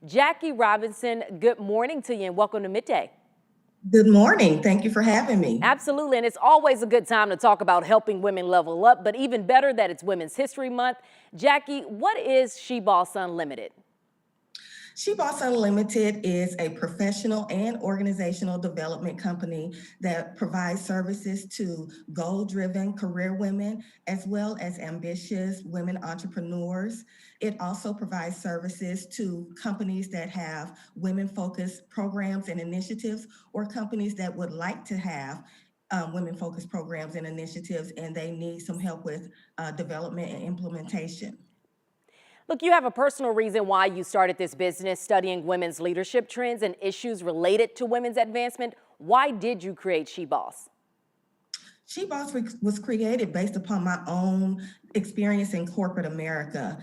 Jackie Robinson, good morning to you and welcome to Midday. Good morning. Thank you for having me. Absolutely, and it's always a good time to talk about helping women level up, but even better that it's Women's History Month. Jackie, what is She Boss Unlimited? She Boss Unlimited is a professional and organizational development company that provides services to goal-driven career women as well as ambitious women entrepreneurs. It also provides services to companies that have women-focused programs and initiatives, or companies that would like to have women-focused programs and initiatives, and they need some help with development and implementation. Look, you have a personal reason why you started this business, studying women's leadership trends and issues related to women's advancement. Why did you create She Boss? She Boss was created based upon my own experience in corporate America.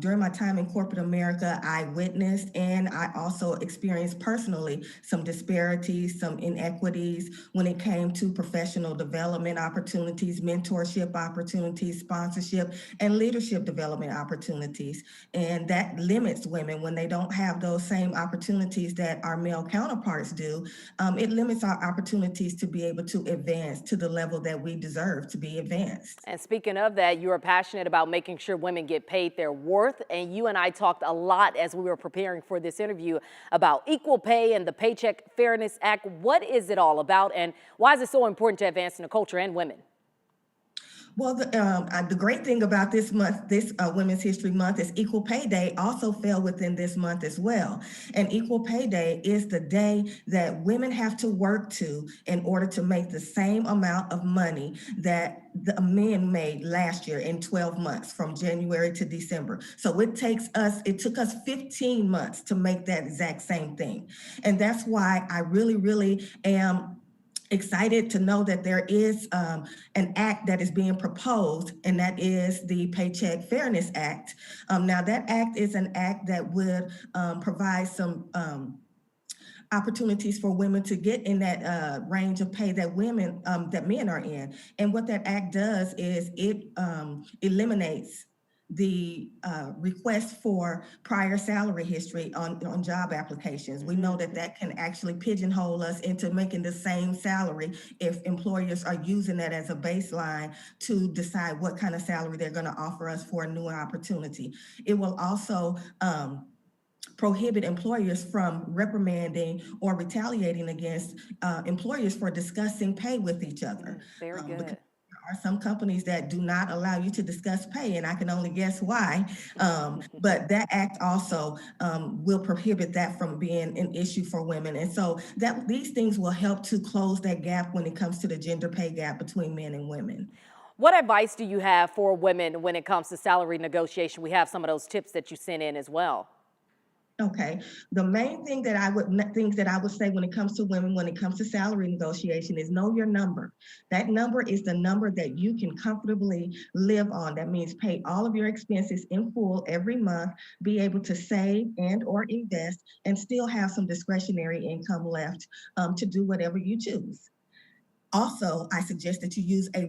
During my time in corporate America, I witnessed and I also experienced personally some disparities, some inequities when it came to professional development opportunities, mentorship opportunities, sponsorship, and leadership development opportunities. And that limits women when they don't have those same opportunities that our male counterparts do. It limits our opportunities to be able to advance to the level that we deserve to be advanced. And speaking of that, you are passionate about making sure women get paid their worth. And you and I talked a lot as we were preparing for this interview about equal pay and the Paycheck Fairness Act. What is it all about, and why is it so important to advance in the culture and women? Well, the great thing about this month, this Women's History Month, is Equal Pay Day also fell within this month as well. And Equal Pay Day is the day that women have to work to in order to make the same amount of money that the men made last year in 12 months from January to December. So it took us 15 months to make that exact same thing. And that's why I really am excited to know that there is an act that is being proposed, and that is the Paycheck Fairness Act. Now, that act is an act that would provide some opportunities for women to get in that range of pay that men are in. And what that act does is it eliminates the request for prior salary history on job applications. We know that that can actually pigeonhole us into making the same salary if employers are using that as a baseline to decide what kind of salary they're going to offer us for a new opportunity. It will also prohibit employers from reprimanding or retaliating against employers for discussing pay with each other. Very good. Because there are some companies that do not allow you to discuss pay, and I can only guess why. But that act also will prohibit that from being an issue for women. And so these things will help to close that gap when it comes to the gender pay gap between men and women. What advice do you have for women when it comes to salary negotiation? We have some of those tips that you sent in as well. Okay. The main things that I would say when it comes to women, when it comes to salary negotiation, is know your number. That number is the number that you can comfortably live on. That means pay all of your expenses in full every month, be able to save and or invest, and still have some discretionary income left to do whatever you choose. Also, I suggest that you use a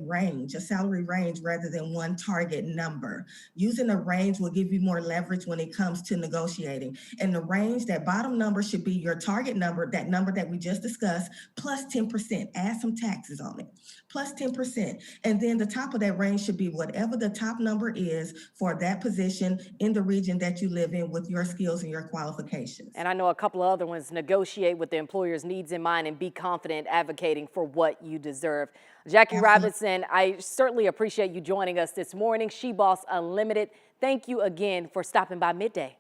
salary range, rather than one target number. Using a range will give you more leverage when it comes to negotiating. And the range, that bottom number, should be your target number, that number that we just discussed, plus 10%. Add some taxes on it, plus 10%. And then the top of that range should be whatever the top number is for that position in the region that you live in with your skills and your qualifications. And I know a couple of other ones: negotiate with the employer's needs in mind and be confident advocating for what you deserve. Jackie Absolutely. Robinson, I certainly appreciate you joining us this morning. She Boss Unlimited, thank you again for stopping by Midday.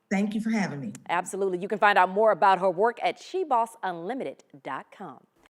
Thank you for having me. Absolutely. You can find out more about her work at shebossunlimited.com.